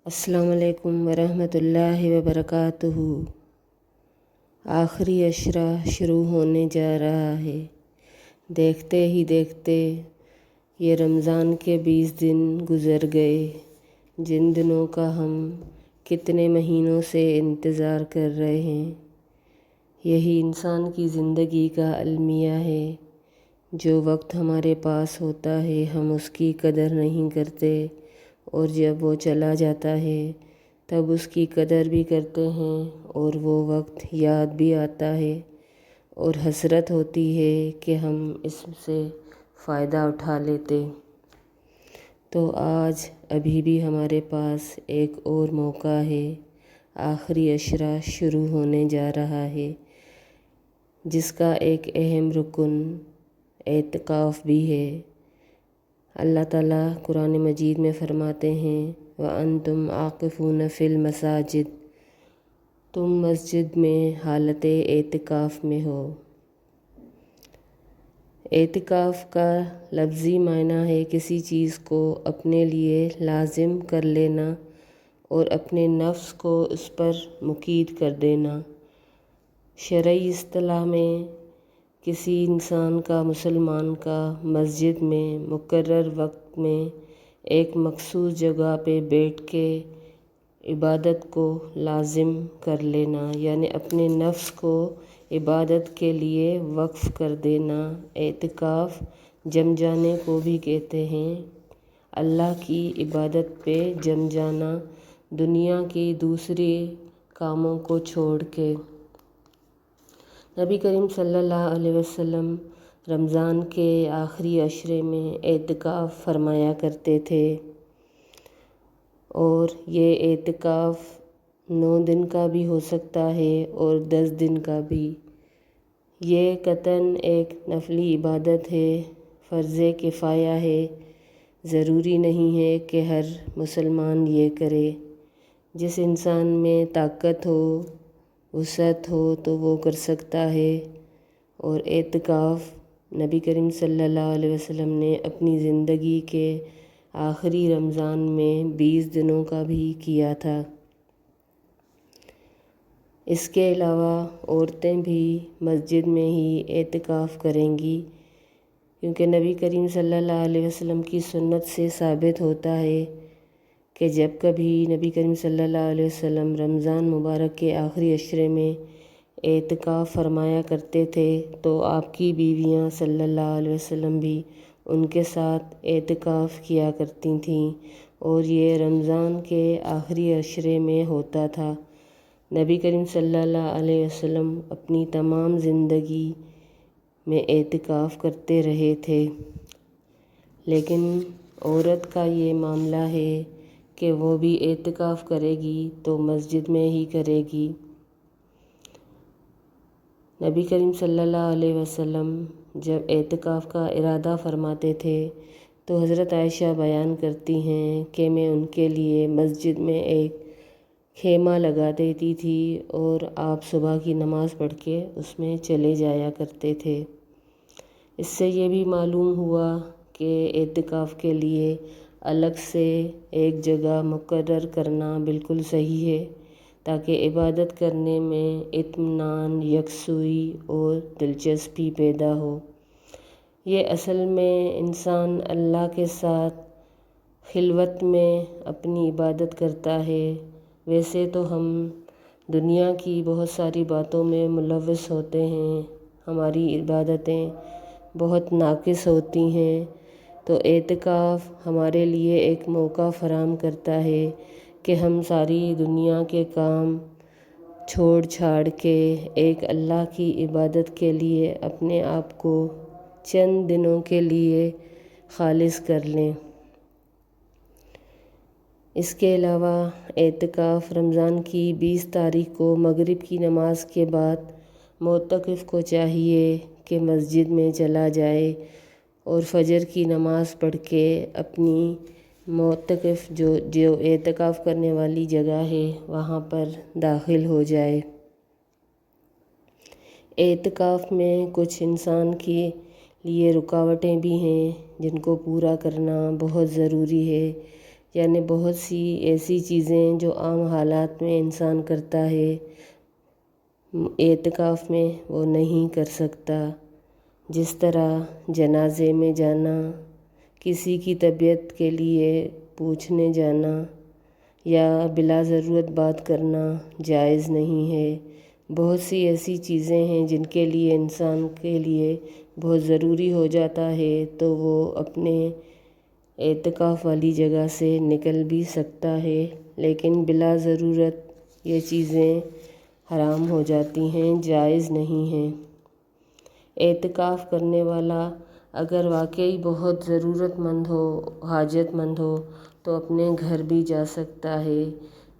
अस्सलाम वालेकुम वरहमतुल्लाहि वबरकातुहू। आखिरी अशरा शुरू होने जा रहा है। देखते ही देखते ये रमज़ान के 20 दिन गुज़र गए, जिन दिनों का हम कितने महीनों से इंतज़ार कर रहे हैं। यही इंसान की ज़िंदगी का अलमिया है। जो वक्त हमारे पास होता है हम उसकी कदर नहीं करते, और जब वो चला जाता है तब उसकी कदर भी करते हैं और वो वक्त याद भी आता है और हसरत होती है कि हम इससे फ़ायदा उठा लेते। तो आज अभी भी हमारे पास एक और मौका है। आखिरी अशरा शुरू होने जा रहा है, जिसका एक अहम रुकन एतिकाफ़ भी है। अल्लाह ताला कुरान मजीद में फ़रमाते हैं, व अंतुम आकिफ़ून फ़िल मसाजिद, तुम मस्जिद में हालत एतिकाफ़ में हो। एतिकाफ़ का लफ्ज़ी मायना है किसी चीज़ को अपने लिए लाजिम कर लेना और अपने नफ्स को उस पर मुकीद कर देना। शरई इस्तिलाह में किसी इंसान का, मुसलमान का मस्जिद में मुकर्रर वक्त में एक मखसूस जगह पे बैठ के इबादत को लाजिम कर लेना, यानी अपने नफ्स को इबादत के लिए वक्फ़ कर देना। एतिकाफ़ जम जाने को भी कहते हैं। अल्लाह की इबादत पे जम जाना, दुनिया की दूसरे कामों को छोड़ के। नबी करीम सल्लल्लाहु अलैहि वसल्लम रमज़ान के आखिरी अशरे में एतिकाफ़ फरमाया करते थे, और ये एतिकाफ़ 9 दिन का भी हो सकता है और 10 दिन का भी। ये कतन एक नफली इबादत है, फ़र्ज़ किफ़ाया है। ज़रूरी नहीं है कि हर मुसलमान ये करे। जिस इंसान में ताकत हो, वसअत हो तो वो कर सकता है। और एतिकाफ़ नबी करीम सल्लल्लाहु अलैहि वसल्लम ने अपनी ज़िंदगी के आखिरी रमज़ान में 20 दिनों का भी किया था। इसके अलावा औरतें भी मस्जिद में ही एतिकाफ़ करेंगी, क्योंकि नबी करीम सल्लल्लाहु अलैहि वसल्लम की सुन्नत से साबित होता है कि जब कभी नबी करीम सल्लल्लाहु अलैहि वसल्लम रमज़ान मुबारक के आखिरी अशरे में एतिकाफ़ फरमाया करते थे तो आपकी बीवियां सल्लल्लाहु अलैहि वसल्लम भी उनके साथ एतिकाफ़ किया करती थीं, और ये रमज़ान के आखिरी अशरे में होता था। नबी करीम सल्लल्लाहु अलैहि वसल्लम अपनी तमाम ज़िंदगी में एतिकाफ़ करते रहे थे। लेकिन औरत का ये मामला है कि वो भी एतिकाफ़ करेगी तो मस्जिद में ही करेगी। नबी करीम सल्लल्लाहु अलैहि वसल्लम जब एतिकाफ़ का इरादा फरमाते थे तो हज़रत आयशा बयान करती हैं कि मैं उनके लिए मस्जिद में एक खेमा लगा देती थी और आप सुबह की नमाज़ पढ़ के उसमें चले जाया करते थे। इससे ये भी मालूम हुआ कि एतिकाफ़ के लिए अलग से एक जगह मुकर्रर करना बिल्कुल सही है, ताकि इबादत करने में इत्मीनान, यकसुई और दिलचस्पी पैदा हो। ये असल में इंसान अल्लाह के साथ खिलवत में अपनी इबादत करता है। वैसे तो हम दुनिया की बहुत सारी बातों में मुलव्वस होते हैं, हमारी इबादतें बहुत नाक़िस होती हैं, तो एतिकाफ़ हमारे लिए एक मौका फ़राहम करता है कि हम सारी दुनिया के काम छोड़ छाड़ के एक अल्लाह की इबादत के लिए अपने आप को चंद दिनों के लिए खालिस कर लें। इसके अलावा एतिकाफ़ रमज़ान की 20 तारीख को मगरिब की नमाज के बाद मोतक़िफ़ को चाहिए कि मस्जिद में चला जाए और फ़जर की नमाज़ पढ़ के अपनी मोतक़िफ़ जो एतिकाफ़ करने वाली जगह है वहाँ पर दाखिल हो जाए। एतिकाफ़ में कुछ इंसान के लिए रुकावटें भी हैं जिनको पूरा करना बहुत ज़रूरी है, یعنی بہت سی ایسی چیزیں جو عام حالات میں انسان کرتا ہے اعتکاف میں وہ نہیں کر سکتا، جس طرح جنازے میں جانا، کسی کی طبیعت کے لیے پوچھنے جانا یا بلا ضرورت بات کرنا جائز نہیں ہے۔ بہت سی ایسی چیزیں ہیں جن کے لیے انسان کے لیے بہت ضروری ہو جاتا ہے تو وہ اپنے اعتکاف والی جگہ سے نکل بھی سکتا ہے، لیکن بلا ضرورت یہ چیزیں حرام ہو جاتی ہیں، جائز نہیں ہیں۔ اعتکاف کرنے والا اگر واقعی بہت ضرورت مند ہو، حاجت مند ہو تو اپنے گھر بھی جا سکتا ہے،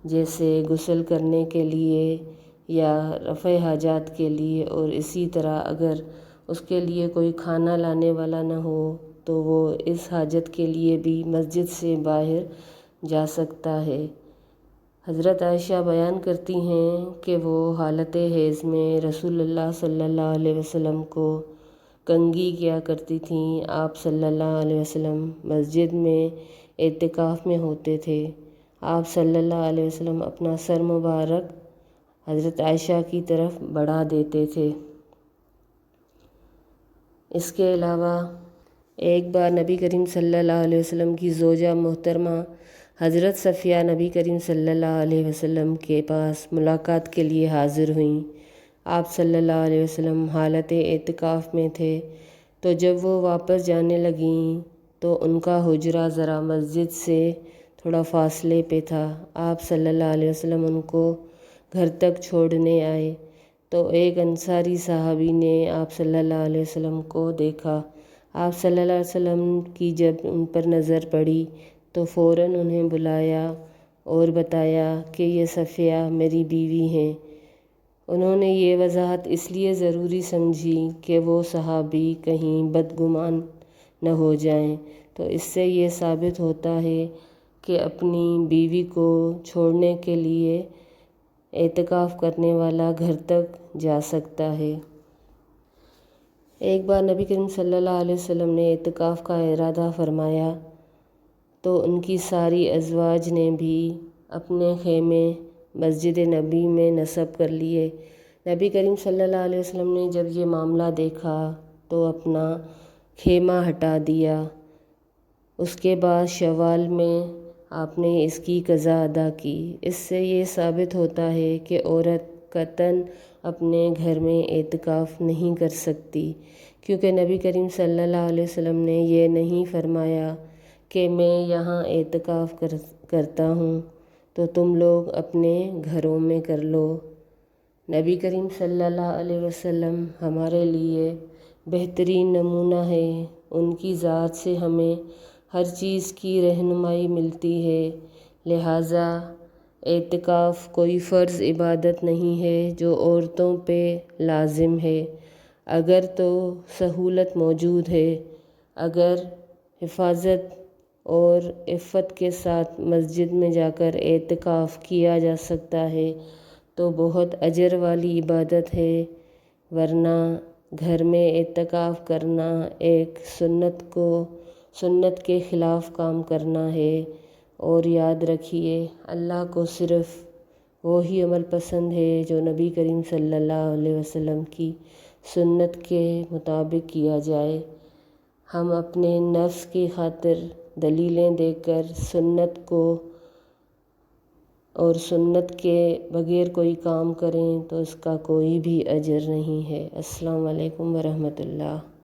جیسے غسل کرنے کے لیے یا رفع حاجات کے لیے، اور اسی طرح اگر اس کے لیے کوئی کھانا لانے والا نہ ہو تو وہ اس حاجت کے لیے بھی مسجد سے باہر جا سکتا ہے۔ حضرت عائشہ بیان کرتی ہیں کہ وہ حالت حیض میں رسول اللہ صلی اللہ علیہ وسلم کو کنگھی کیا کرتی تھیں۔ آپ صلی اللہ علیہ وسلم مسجد میں اعتکاف میں ہوتے تھے۔ آپ صلی اللہ علیہ وسلم اپنا سر مبارک حضرت عائشہ کی طرف بڑھا دیتے تھے۔ اس کے علاوہ ایک بار نبی کریم صلی اللہ علیہ وسلم کی زوجہ محترمہ حضرت صفیہ نبی کریم صلی اللہ علیہ وسلم کے پاس ملاقات کے لیے حاضر ہوئیں۔ آپ صلی اللہ علیہ وسلم حالت اعتکاف میں تھے، تو جب وہ واپس جانے لگیں تو ان کا حجرہ ذرا مسجد سے تھوڑا فاصلے پہ تھا۔ آپ صلی اللہ علیہ وسلم ان کو گھر تک چھوڑنے آئے تو ایک انصاری صحابی نے آپ صلی اللہ علیہ وسلم کو دیکھا۔ آپ صلی اللہ علیہ وسلم کی جب ان پر نظر پڑی تو فوراً انہیں بلایا اور بتایا کہ یہ صفیہ میری بیوی ہیں۔ انہوں نے یہ وضاحت اس لیے ضروری سمجھی کہ وہ صحابی کہیں بدگمان نہ ہو جائیں، تو اس سے یہ ثابت ہوتا ہے کہ اپنی بیوی کو چھوڑنے کے لیے اعتکاف کرنے والا گھر تک جا سکتا ہے۔ ایک بار نبی کریم صلی اللہ علیہ وسلم نے اعتکاف کا ارادہ فرمایا تو ان کی ساری ازواج نے بھی اپنے خیمے مسجد نبی میں نصب کر لیے۔ نبی کریم صلی اللہ علیہ وسلم نے جب یہ معاملہ دیکھا تو اپنا خیمہ ہٹا دیا۔ اس کے بعد شوال میں آپ نے اس کی قضا ادا کی۔ اس سے یہ ثابت ہوتا ہے کہ عورت قطعاً اپنے گھر میں اعتکاف نہیں کر سکتی، کیونکہ نبی کریم صلی اللہ علیہ وسلم نے یہ نہیں فرمایا کہ میں یہاں اعتکاف کرتا ہوں تو تم لوگ اپنے گھروں میں کر لو۔ نبی کریم صلی اللہ علیہ وسلم ہمارے لیے بہترین نمونہ ہے۔ ان کی ذات سے ہمیں ہر چیز کی رہنمائی ملتی ہے، لہٰذا اعتکاف کوئی فرض عبادت نہیں ہے جو عورتوں پہ لازم ہے۔ اگر تو سہولت موجود ہے، اگر حفاظت اور عفت کے ساتھ مسجد میں جا کر اعتکاف کیا جا سکتا ہے تو بہت اجر والی عبادت ہے، ورنہ گھر میں اعتکاف کرنا ایک سنت کے خلاف کام کرنا ہے۔ اور یاد رکھیے، اللہ کو صرف وہی عمل پسند ہے جو نبی کریم صلی اللہ علیہ وسلم کی سنت کے مطابق کیا جائے۔ ہم اپنے نفس کی خاطر دلیلیں دے کر سنت کو اور سنت کے بغیر کوئی کام کریں تو اس کا کوئی بھی اجر نہیں ہے۔ السلام علیکم ورحمۃ اللہ۔